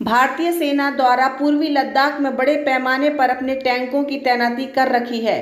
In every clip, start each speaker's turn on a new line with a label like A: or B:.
A: भारतीय सेना द्वारा पूर्वी लद्दाख में बड़े पैमाने पर अपने टैंकों की तैनाती कर रखी है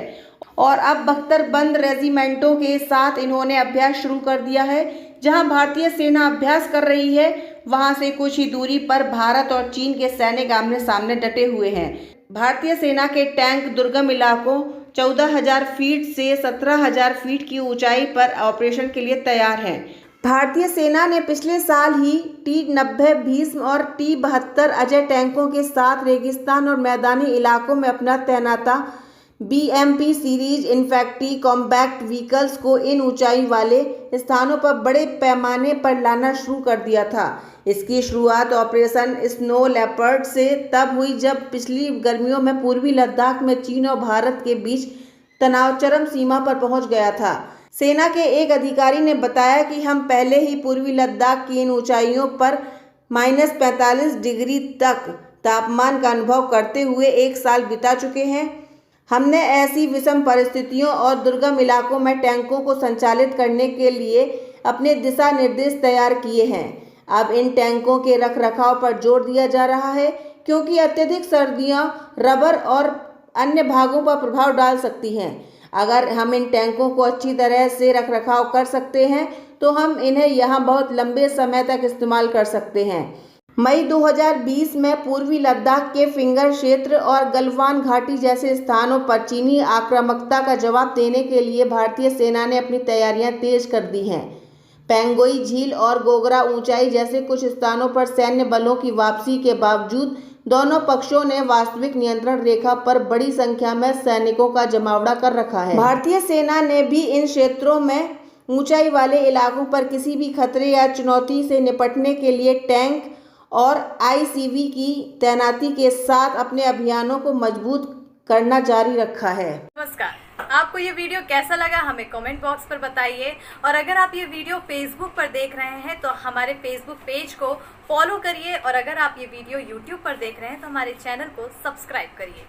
A: और अब बख्तरबंद रेजिमेंटों के साथ इन्होंने अभ्यास शुरू कर दिया है। जहां भारतीय सेना अभ्यास कर रही है, वहां से कुछ ही दूरी पर भारत और चीन के सैनिक आमने सामने डटे हुए हैं। भारतीय सेना के टैंक दुर्गम इलाकों 14,000 फीट से 17,000 फीट की ऊंचाई पर ऑपरेशन के लिए तैयार हैं। भारतीय सेना ने पिछले साल ही T-90 भीष्म और T-72 अजय टैंकों के साथ रेगिस्तान और मैदानी इलाकों में अपना तैनाता BMP series infantry combat vehicles को इन ऊंचाई वाले स्थानों पर बड़े पैमाने पर लाना शुरू कर दिया था। इसकी शुरुआत ऑपरेशन स्नो लेपर्ड से तब हुई जब पिछली गर्मियों में पूर्वी लद्दाख में चीन और भारत के बीच तनाव चरम सीमा पर पहुंच गया था। सेना के एक अधिकारी ने बताया कि हम पहले ही पूर्वी लद्दाख की इन ऊंचाइयों पर -45 डिग्री तक तापमान का अनुभव करते हुए एक साल बिता चुके हैं। हमने ऐसी विषम परिस्थितियों और दुर्गम इलाकों में टैंकों को संचालित करने के लिए अपने दिशा निर्देश तैयार किए हैं। अब इन टैंकों के रखरखाव पर जोर दिया जा रहा है, क्योंकि अत्यधिक सर्दियां रबर और अन्य भागों पर प्रभाव डाल सकती हैं। अगर हम इन टैंकों को अच्छी तरह से रखरखाव कर सकते हैं तो हम इन्हें यहाँ बहुत लंबे समय तक इस्तेमाल कर सकते हैं। मई 2020 में पूर्वी लद्दाख के फिंगर क्षेत्र और गलवान घाटी जैसे स्थानों पर चीनी आक्रामकता का जवाब देने के लिए भारतीय सेना ने अपनी तैयारियां तेज कर दी हैं। पेंगोई झील और गोगरा ऊंचाई जैसे कुछ स्थानों पर सैन्य बलों की वापसी के बावजूद दोनों पक्षों ने वास्तविक नियंत्रण रेखा पर बड़ी संख्या में सैनिकों का जमावड़ा कर रखा है। भारतीय सेना ने भी इन क्षेत्रों में ऊंचाई वाले इलाकों पर किसी भी खतरे या चुनौती से निपटने के लिए टैंक और ICV की तैनाती के साथ अपने अभियानों को मजबूत करना जारी रखा है।
B: नमस्कार, आपको ये वीडियो कैसा लगा हमें कमेंट बॉक्स पर बताइए, और अगर आप ये वीडियो फेसबुक पर देख रहे हैं तो हमारे फेसबुक पेज को फॉलो करिए, और अगर आप ये वीडियो यूट्यूब पर देख रहे हैं तो हमारे चैनल को सब्सक्राइब करिए।